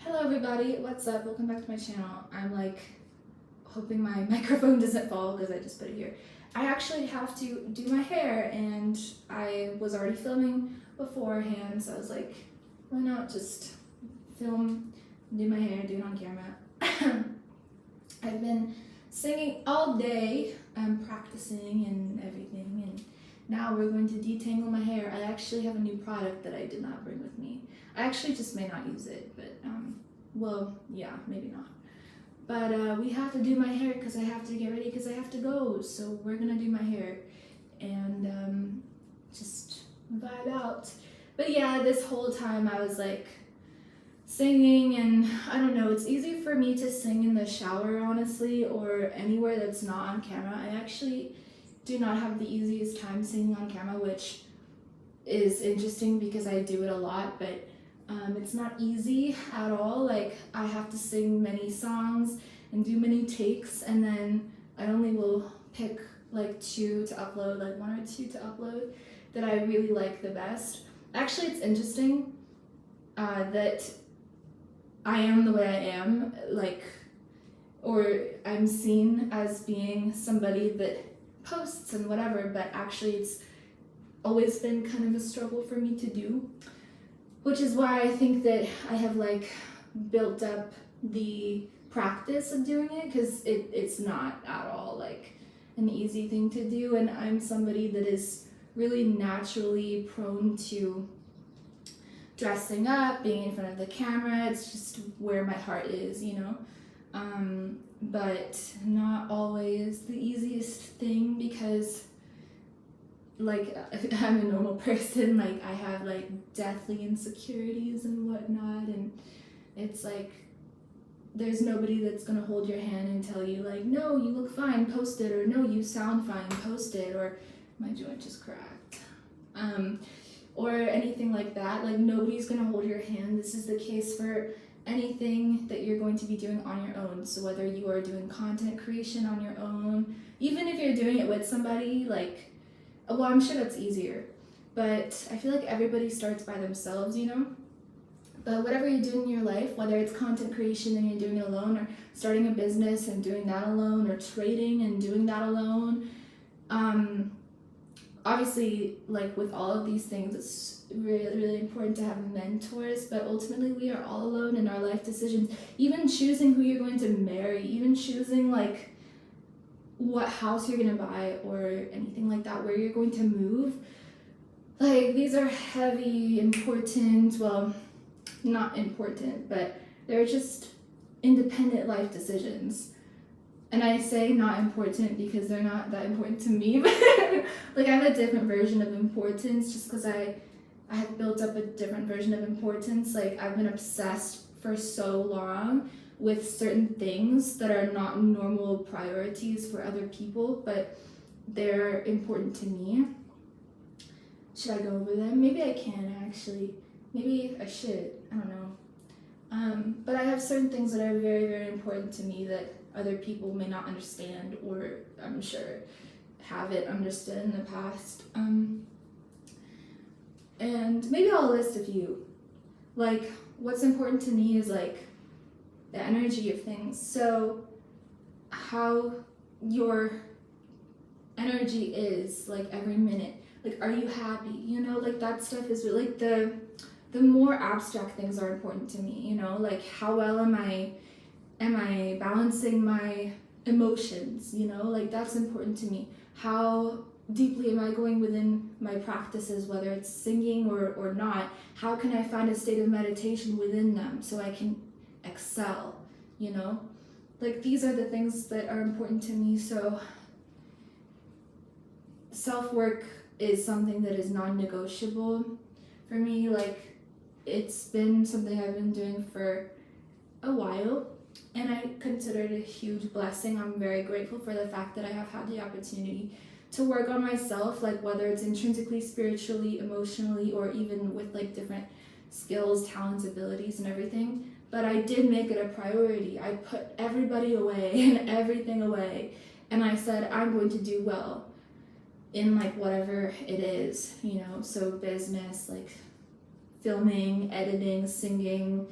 Hello everybody, what's up? Welcome back to my channel. I'm like hoping my microphone doesn't fall because I just put it here. I actually have to do my hair and I was already filming beforehand, so I was like, why not just film, do my hair, do it on camera. I've been singing all day, practicing and everything, and now we're going to detangle my hair. I actually have a new product that I did not bring with me. I actually just may not use it, but well, yeah, maybe not. But we have to do my hair because I have to get ready because I have to go. So we're gonna do my hair and just vibe out. But yeah, this whole time I was like singing, and I don't know, it's easy for me to sing in the shower, honestly, or anywhere that's not on camera. I actually do not have the easiest time singing on camera, which is interesting because I do it a lot, but it's not easy at all. Like, I have to sing many songs and do many takes, and then I only will pick like two to upload, like one or two to upload that I really like the best. Actually, it's interesting that I am the way I am, like, or I'm seen as being somebody that posts and whatever, but actually it's always been kind of a struggle for me to do, which is why I think that I have like built up the practice of doing it, because it's not at all like an easy thing to do, and I'm somebody that is really naturally prone to dressing up, being in front of the camera. It's just where my heart is, you know. But not always the easiest thing, because like I'm a normal person, like I have like deathly insecurities and whatnot, and it's like there's nobody that's gonna hold your hand and tell you like, no, you look fine, post it, or no, you sound fine, post it, or my joint just cracked, or anything like that. Like, nobody's gonna hold your hand. This is the case for anything that you're going to be doing on your own. So whether you are doing content creation on your own, even if you're doing it with somebody, like, well, I'm sure that's easier, but I feel like everybody starts by themselves, you know? But whatever you do in your life, whether it's content creation and you're doing it alone, or starting a business and doing that alone, or trading and doing that alone, obviously, like with all of these things, it's really, really important to have mentors, but ultimately we are all alone in our life decisions. Even choosing who you're going to marry, even choosing like what house you're gonna buy or anything like that, where you're going to move. Like, these are heavy, important, well, not important, but they're just independent life decisions. And I say not important because they're not that important to me, but like I have a different version of importance just because I have built up a different version of importance. Like, I've been obsessed for so long with certain things that are not normal priorities for other people, but they're important to me. Should I go over them? Maybe I can, actually. Maybe I should. I don't know. But I have certain things that are very, very important to me that other people may not understand, or I'm sure haven't understood in the past. And maybe I'll list a few. Like, what's important to me is like the energy of things. So how your energy is, like, every minute. Like, are you happy? You know, like, that stuff is really, like, the more abstract things are important to me, you know, like how well am I balancing my emotions, you know, like that's important to me. How deeply am I going within my practices, whether it's singing or not? How can I find a state of meditation within them so I can excel, you know? Like, these are the things that are important to me. So self-work is something that is non-negotiable for me. Like, it's been something I've been doing for a while, and I consider it a huge blessing. I'm very grateful for the fact that I have had the opportunity to work on myself, like whether it's intrinsically, spiritually, emotionally, or even with like different skills, talents, abilities, and everything. But I did make it a priority. I put everybody away and everything away, and I said, I'm going to do well in like whatever it is, you know, so business, like filming, editing, singing,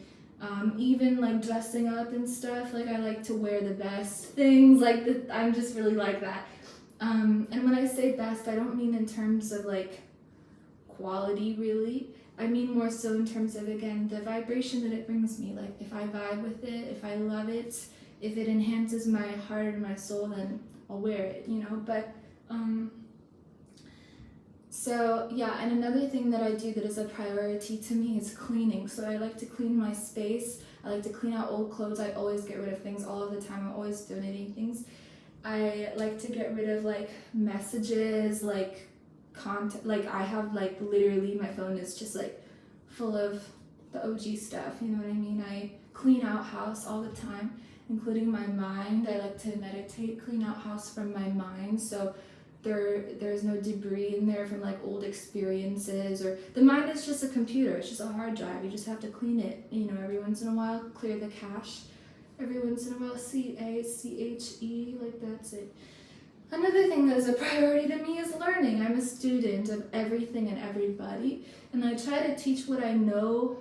Even like dressing up and stuff, like I like to wear the best things, like I'm just really like that. And when I say best, I don't mean in terms of like quality really. I mean more so in terms of, again, the vibration that it brings me. Like if I vibe with it, if I love it, if it enhances my heart and my soul, then I'll wear it, you know. But so yeah, and another thing that I do that is a priority to me is cleaning. So I like to clean my space. I like to clean out old clothes. I always get rid of things all of the time. I'm always donating things. I like to get rid of like messages, like content. Like I have like literally my phone is just like full of the OG stuff. You know what I mean? I clean out house all the time, including my mind. I like to meditate, clean out house from my mind. So there's no debris in there from like old experiences, or the mind is just a computer, it's just a hard drive. You just have to clean it, you know, every once in a while, clear the cache. Every once in a while, CACHE, like that's it. Another thing that is a priority to me is learning. I'm a student of everything and everybody, and I try to teach what I know.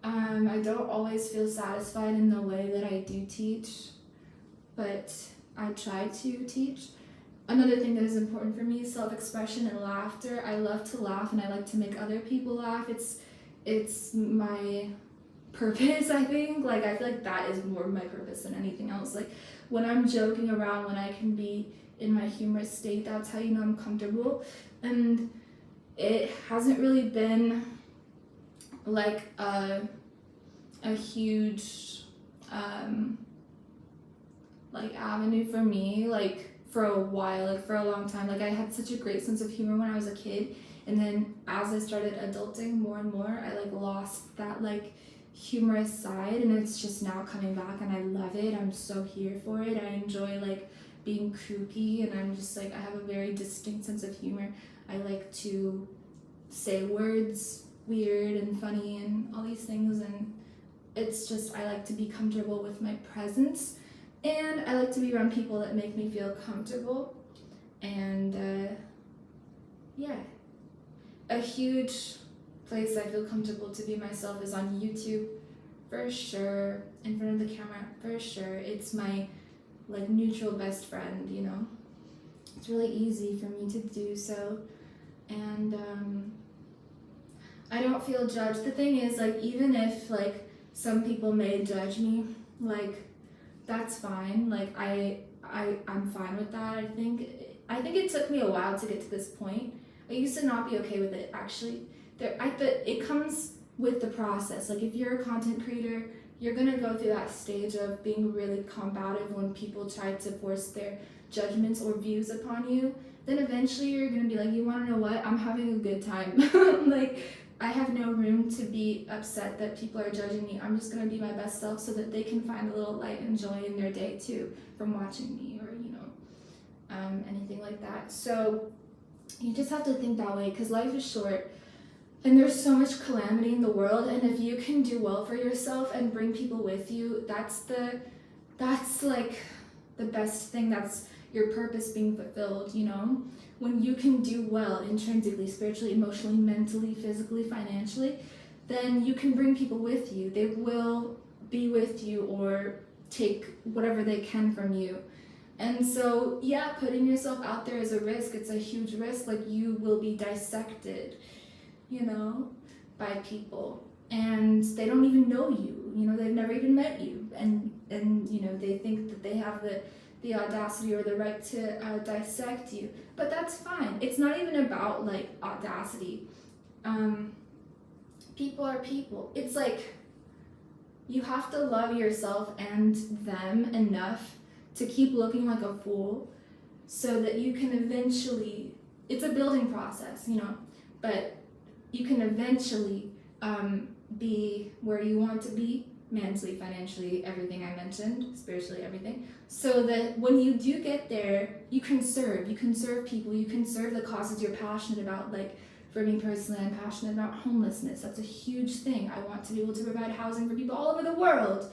I don't always feel satisfied in the way that I do teach, but I try to teach. Another thing that is important for me is self-expression and laughter. I love to laugh and I like to make other people laugh. It's my purpose, I think. Like I feel like that is more my purpose than anything else. Like when I'm joking around, when I can be in my humorous state, that's how you know I'm comfortable. And it hasn't really been like a huge like avenue for me, like for a while, like for a long time. Like I had such a great sense of humor when I was a kid, and then as I started adulting more and more, I like lost that like humorous side, and it's just now coming back, and I love it. I'm so here for it. I enjoy like being kooky, and I'm just like, I have a very distinct sense of humor. I like to say words weird and funny and all these things, and it's just, I like to be comfortable with my presence. And I like to be around people that make me feel comfortable. And yeah, a huge place I feel comfortable to be myself is on YouTube, for sure. In front of the camera, for sure. It's my like neutral best friend, you know. It's really easy for me to do so. And I don't feel judged. The thing is, like, even if like some people may judge me, like, that's fine. Like I'm fine with that. I think it took me a while to get to this point. I used to not be okay with it, actually. It comes with the process. Like if you're a content creator, you're gonna go through that stage of being really combative when people try to force their judgments or views upon you. Then eventually you're gonna be like, you wanna know what? I'm having a good time. Like I have no room to be upset that people are judging me. I'm just gonna be my best self so that they can find a little light and joy in their day too from watching me, or you know, anything like that. So you just have to think that way, because life is short and there's so much calamity in the world, and if you can do well for yourself and bring people with you, that's like the best thing. That's your purpose being fulfilled, you know? When you can do well intrinsically, spiritually, emotionally, mentally, physically, financially, then you can bring people with you. They will be with you or take whatever they can from you. And so, yeah, putting yourself out there is a risk. It's a huge risk. Like, you will be dissected, you know, by people. And they don't even know you. You know, they've never even met you. And you know, they think that they have the audacity or the right to dissect you. But that's fine. It's not even about, like, audacity. People are people. It's like, you have to love yourself and them enough to keep looking like a fool so that you can eventually, it's a building process, you know, but you can eventually be where you want to be, mentally, financially, everything I mentioned, spiritually, everything, so that when you do get there, you can serve people, you can serve the causes you're passionate about. Like, for me personally, I'm passionate about homelessness. That's a huge thing. I want to be able to provide housing for people all over the world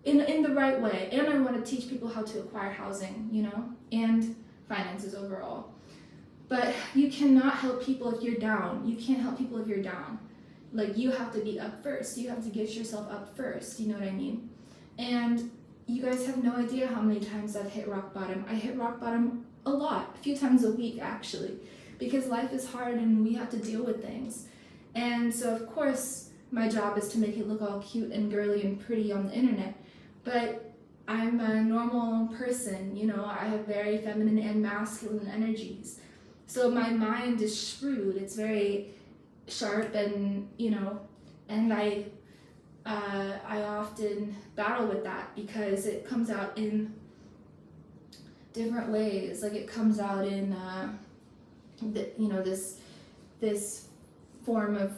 in the right way. And I want to teach people how to acquire housing, you know, and finances overall. But you cannot help people if you're down. You can't help people if you're down. Like, you have to be up first. You have to get yourself up first. You know what I mean? And you guys have no idea how many times I've hit rock bottom. I hit rock bottom a lot, a few times a week actually, because life is hard and we have to deal with things. And so of course my job is to make it look all cute and girly and pretty on the internet, but I'm a normal person, you know, I have very feminine and masculine energies. So my mind is shrewd, it's very sharp, and you know, and I often battle with that because it comes out in different ways. Like, it comes out in this form of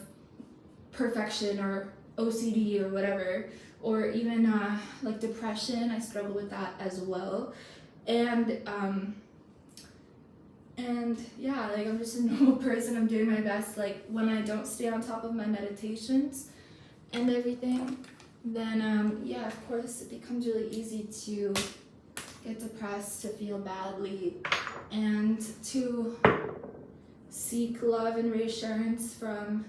perfection or OCD or whatever, or even like depression. I struggle with that as well, and yeah, like, I'm just a normal person. I'm doing my best. Like, when I don't stay on top of my meditations and everything, then yeah, of course it becomes really easy to get depressed, to feel badly, and to seek love and reassurance from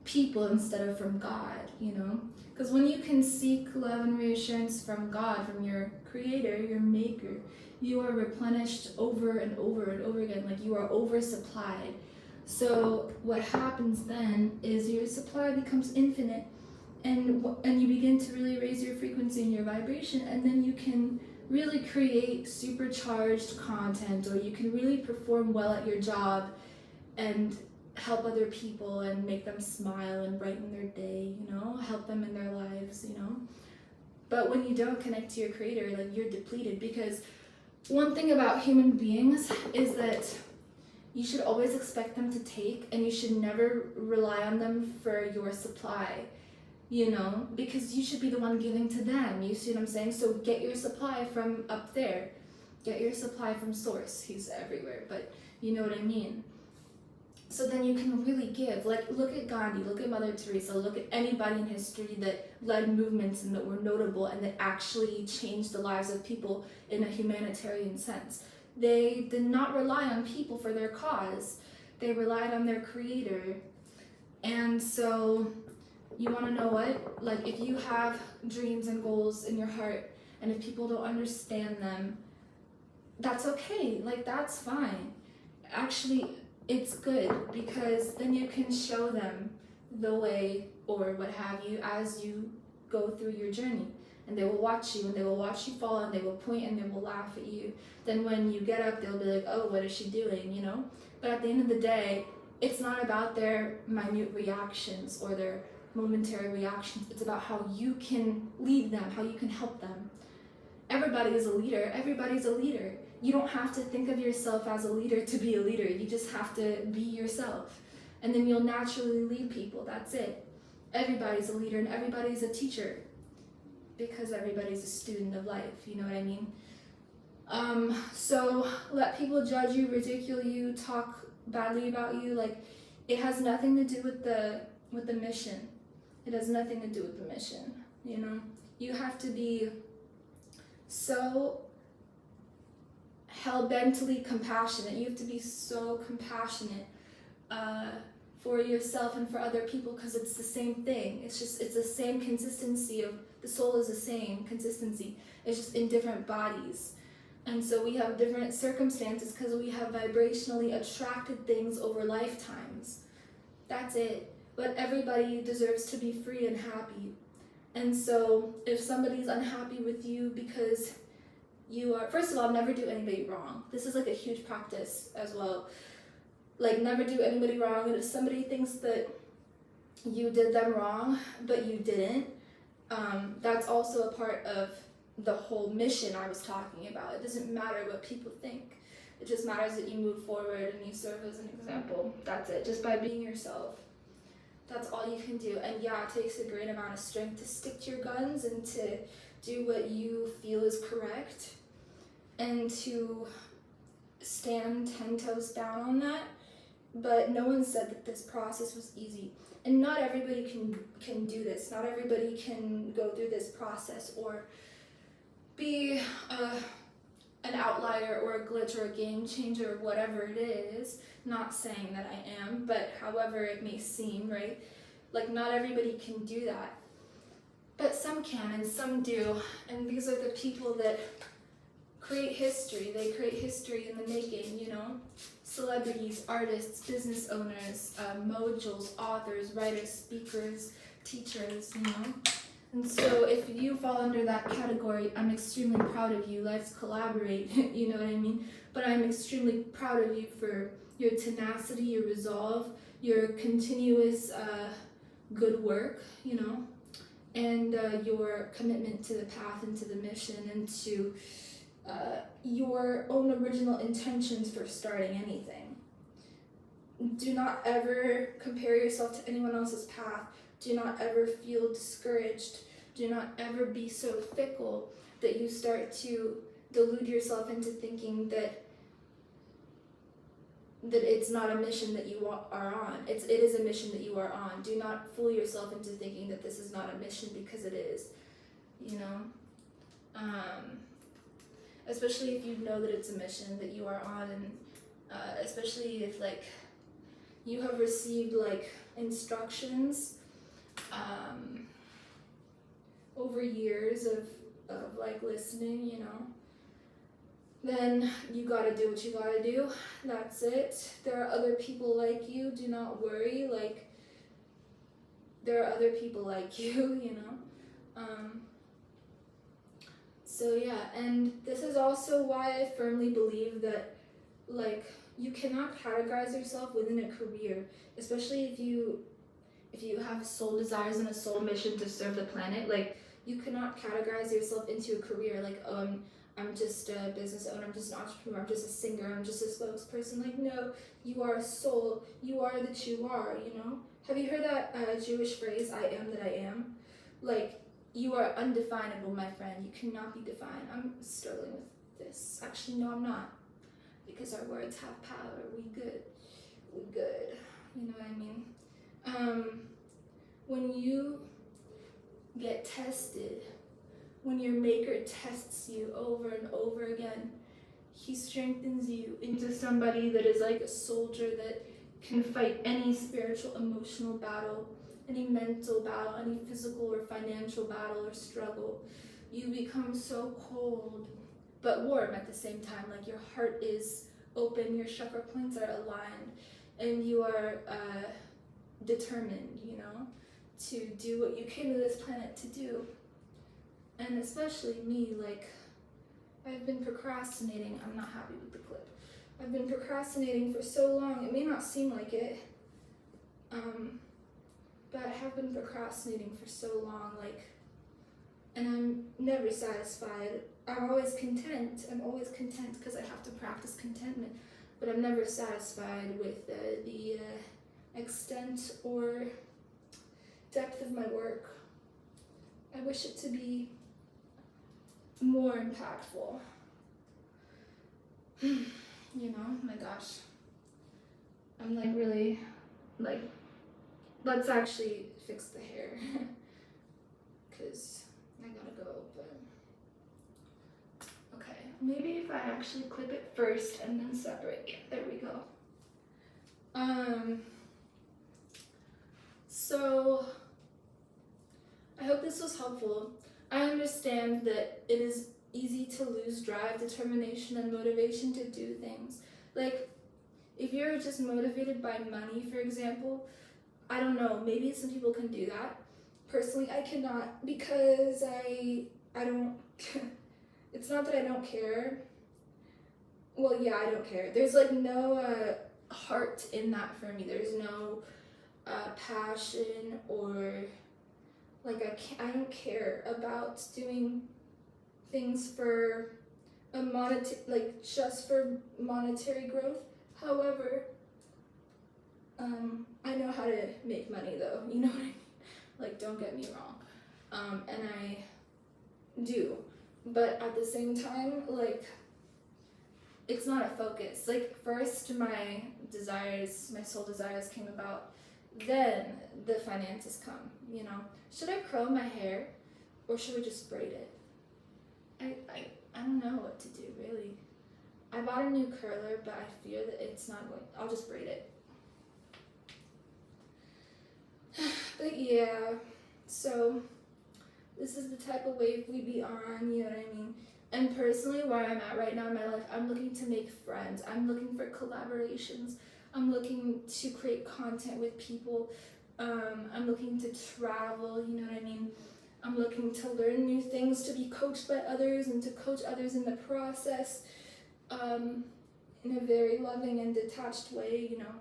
people instead of from God, you know? Because when you can seek love and reassurance from God, from your creator, your maker, you are replenished over and over and over again. Like, you are oversupplied. So what happens then is your supply becomes infinite, and you begin to really raise your frequency and your vibration, and then you can really create supercharged content, or you can really perform well at your job and help other people and make them smile and brighten their day, you know, help them in their lives, you know. But when you don't connect to your creator, like, you're depleted. Because one thing about human beings is that you should always expect them to take, and you should never rely on them for your supply, you know, because you should be the one giving to them. You see what I'm saying? So get your supply from up there. Get your supply from source. He's everywhere, but you know what I mean. So then you can really give. Like, look at Gandhi, look at Mother Teresa, look at anybody in history that led movements and that were notable and that actually changed the lives of people in a humanitarian sense. They did not rely on people for their cause. They relied on their creator. And so, you want to know what? Like, if you have dreams and goals in your heart, and if people don't understand them, that's okay. Like, that's fine. Actually, it's good, because then you can show them the way, or what have you, as you go through your journey. And they will watch you, and they will watch you fall, and they will point, and they will laugh at you. Then when you get up, they'll be like, oh, what is she doing, you know? But at the end of the day, it's not about their minute reactions or their momentary reactions. It's about how you can lead them, how you can help them. Everybody is a leader. Everybody's a leader. You don't have to think of yourself as a leader to be a leader. You just have to be yourself. And then you'll naturally lead people. That's it. Everybody's a leader, and everybody's a teacher, because everybody's a student of life. You know what I mean? So let people judge you, ridicule you, talk badly about you. Like, it has nothing to do with the mission. It has nothing to do with the mission. You know, you have to be so hell-bently compassionate. You have to be so compassionate for yourself and for other people, because it's the same thing. It's the same consistency of the soul is the same consistency. It's just in different bodies. And so we have different circumstances because we have vibrationally attracted things over lifetimes. That's it. But everybody deserves to be free and happy. And so if somebody's unhappy with you because you are, first of all, never do anybody wrong. This is like a huge practice as well. Like, never do anybody wrong. And if somebody thinks that you did them wrong, but you didn't, that's also a part of the whole mission I was talking about. It doesn't matter what people think. It just matters that you move forward and you serve as an example. That's it, just by being yourself. That's all you can do. And yeah, it takes a great amount of strength to stick to your guns and to do what you feel is correct, and to stand 10 toes down on that. But no one said that this process was easy. And not everybody can do this. Not everybody can go through this process or be an outlier or a glitch or a game changer or whatever it is. Not saying that I am, but however it may seem, right? Like, not everybody can do that. But some can, and some do. And these are the people that create history. They create history in the making, you know? Celebrities, artists, business owners, moguls, authors, writers, speakers, teachers, you know? And so if you fall under that category, I'm extremely proud of you. Let's collaborate, you know what I mean? But I'm extremely proud of you for your tenacity, your resolve, your continuous good work, you know? And your commitment to the path and to the mission and to your own original intentions for starting anything. Do not ever compare yourself to anyone else's path. Do not ever feel discouraged. Do not ever be so fickle that you start to delude yourself into thinking that it's not a mission that you are on. It is a mission that you are on. Do not fool yourself into thinking that this is not a mission, because it is, you know? Especially if you know that it's a mission that you are on, and especially if, like, you have received, like, instructions over years of like, listening, you know? Then you gotta do what you gotta do. That's it. There are other people like you. Do not worry. Like, there are other people like you, you know? So yeah, and this is also why I firmly believe that, like, you cannot categorize yourself within a career, especially if you have soul desires and a soul mission to serve the planet. Like, you cannot categorize yourself into a career, like, I'm just a business owner, I'm just an entrepreneur, I'm just a singer, I'm just a spokesperson. Like, no, you are a soul, you are that you are, you know? Have you heard that Jewish phrase, I am that I am? Like, you are undefinable, my friend. You cannot be defined. I'm struggling with this. Actually, no, I'm not. Because our words have power. We good. We good. You know what I mean? When you get tested, when your maker tests you over and over again, he strengthens you into somebody that is like a soldier that can fight any spiritual, emotional battle, any mental battle, any physical or financial battle or struggle. You become so cold, but warm at the same time. Like, your heart is open, your chakra points are aligned, and you are determined, you know, to do what you came to this planet to do. And especially me, like, I've been procrastinating. I'm not happy with the clip. I've been procrastinating for so long. It may not seem like it, but I have been procrastinating for so long, like, and I'm never satisfied. I'm always content. I'm always content because I have to practice contentment, but I'm never satisfied with the extent or depth of my work. I wish it to be more impactful. You know, my gosh. I'm like, really, like, let's actually fix the hair. Because I gotta go, but okay. Maybe if I actually clip it first and then separate. Yeah, there we go. So I hope this was helpful. I understand that it is easy to lose drive, determination, and motivation to do things. Like, if you're just motivated by money, for example, I don't know, maybe some people can do that. Personally, I cannot, because I don't, it's not that I don't care. Well, yeah, I don't care. There's like no heart in that for me. There's no passion, or like I don't care about doing things for a just for monetary growth. However, I know how to make money though, you know what I mean? Like, don't get me wrong. And I do. But at the same time, like, it's not a focus. Like, first my soul desires came about, then the finances come, you know? Should I curl my hair, or should I just braid it? I don't know what to do, really. I bought a new curler, but I fear that it's not going, I'll just braid it. But yeah, so this is the type of wave we be on, you know what I mean? And personally, where I'm at right now in my life, I'm looking to make friends. I'm looking for collaborations. I'm looking to create content with people. I'm looking to travel, you know what I mean? I'm looking to learn new things, to be coached by others, and to coach others in the process, in a very loving and detached way, you know?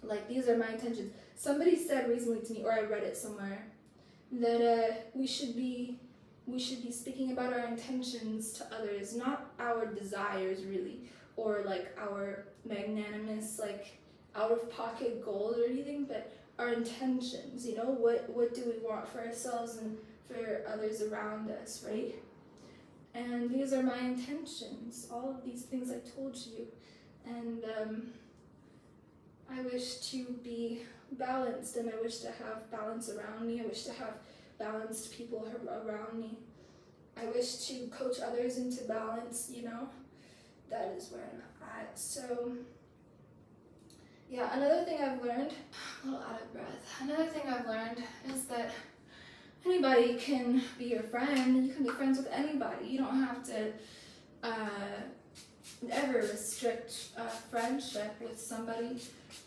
Like, these are my intentions. Somebody said recently to me, or I read it somewhere, that we should be speaking about our intentions to others, not our desires really, or like our magnanimous, like out of pocket goals or anything, but our intentions. You know, what do we want for ourselves and for others around us, right? And these are my intentions. All of these things I told you, and I wish to be balanced, and I wish to have balance around me. I wish to have balanced people around me. I wish to coach others into balance, you know? That is where I'm at. So, yeah, another thing I've learned, a little out of breath, another thing I've learned is that anybody can be your friend. You can be friends with anybody. You don't have to ever restrict friendship with somebody.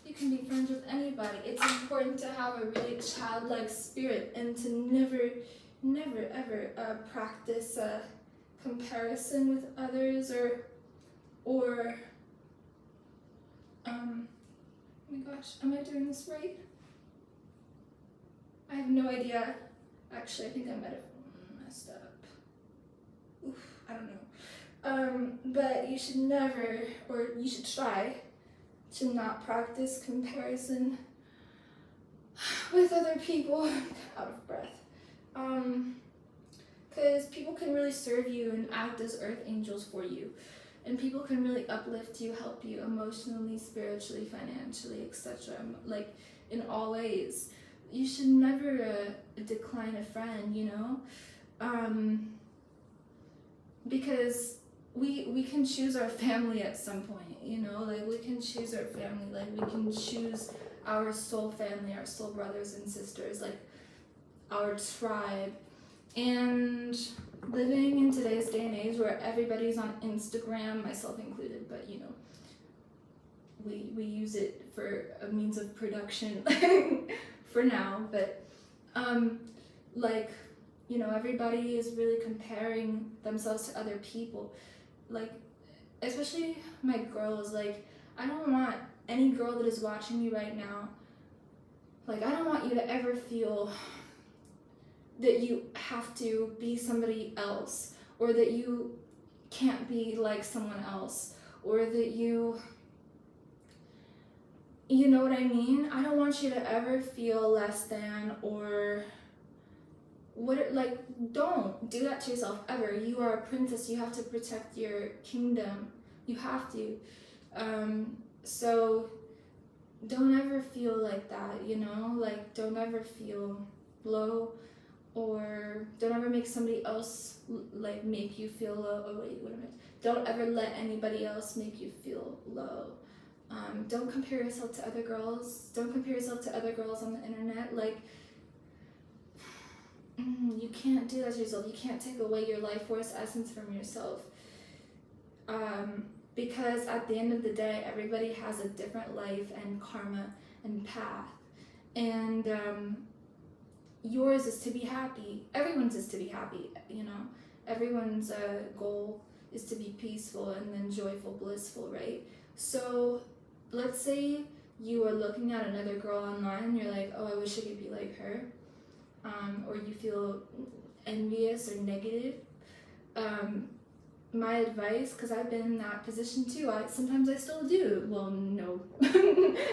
You can be friends with anybody. It's important to have a really childlike spirit and to never ever practice comparison with others or oh my gosh, am I doing this right? I have no idea. Actually, I think I might have messed up. Oof, I don't know. But you should never, or you should try to not practice comparison with other people. Out of breath. Because people can really serve you and act as earth angels for you. And people can really uplift you, help you emotionally, spiritually, financially, etc. Like, in all ways. You should never decline a friend, you know? Because we can choose our family at some point, you know? Like, we can choose our family. Like, we can choose our soul family, our soul brothers and sisters, like, our tribe. And living in today's day and age where everybody's on Instagram, myself included, but you know, we use it for a means of production for now, but like, you know, everybody is really comparing themselves to other people, like, especially my girls. Like, I don't want any girl that is watching me right now, like, I don't want you to ever feel that you have to be somebody else, or that you can't be like someone else, or that you know what I mean? I don't want you to ever feel less than, or what, like, don't do that to yourself ever. You are a princess. You have to protect your kingdom. You have to. So don't ever feel like that, you know? Like, don't ever feel low, or don't ever make somebody else like make you feel low. Oh wait, what am I? Don't ever let anybody else make you feel low. Don't compare yourself to other girls. Don't compare yourself to other girls on the internet. Like, you can't do that to yourself. You can't take away your life force essence from yourself. Because at the end of the day, everybody has a different life and karma and path. And yours is to be happy. Everyone's is to be happy, you know? Everyone's goal is to be peaceful and then joyful, blissful, right? So let's say you are looking at another girl online and you're like, oh, I wish I could be like her. Or you feel envious or negative. My advice, because I've been in that position too, sometimes I still do. Well, no,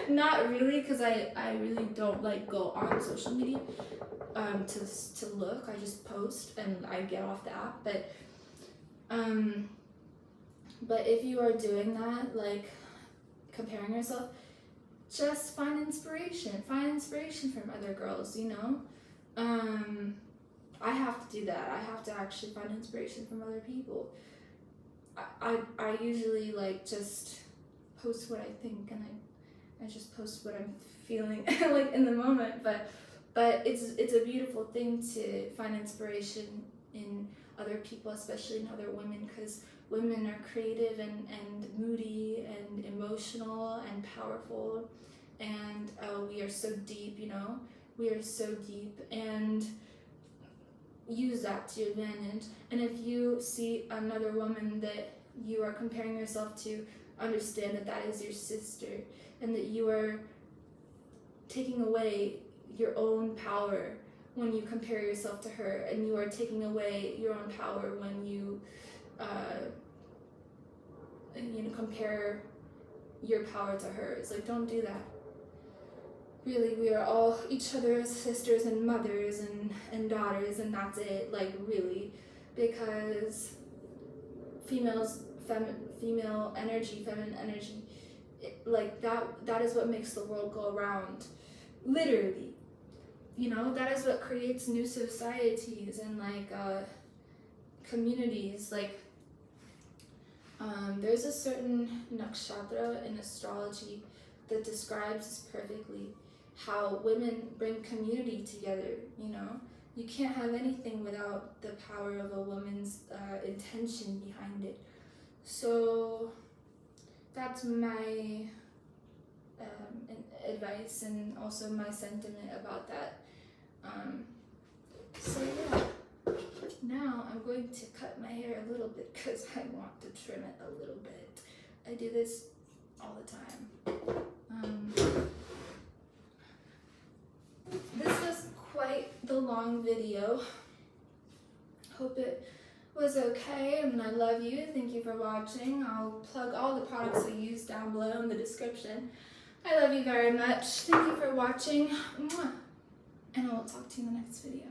not really, because I really don't like go on social media to look. I just post and I get off the app. But if you are doing that, like comparing yourself, just find inspiration. Find inspiration from other girls, you know? I have to do that. I have to actually find inspiration from other people. I usually like just post what I think, and I just post what I'm feeling like in the moment, but it's a beautiful thing to find inspiration in other people, especially in other women, because women are creative and moody and emotional and powerful, and we are so deep, we are so deep, and use that to your advantage. And if you see another woman that you are comparing yourself to, understand that that is your sister, and that you are taking away your own power when you compare yourself to her, and you are taking away your own power when you compare your power to hers. Like, don't do that. Really, we are all each other's sisters and mothers and daughters, and that's it. Like, really, because female energy, feminine energy, that is what makes the world go around. Literally, that is what creates new societies and communities. There's a certain nakshatra in astrology that describes perfectly how women bring community together. You can't have anything without the power of a woman's intention behind it. So that's my advice, and also my sentiment about that. So yeah, now I'm going to cut my hair a little bit because I want to trim it a little bit. I do this all the time. This was quite the long video. Hope it was okay, and I love you. Thank you for watching. I'll plug all the products I use down below in the description. I love you very much. Thank you for watching. Mwah. And I will talk to you in the next video.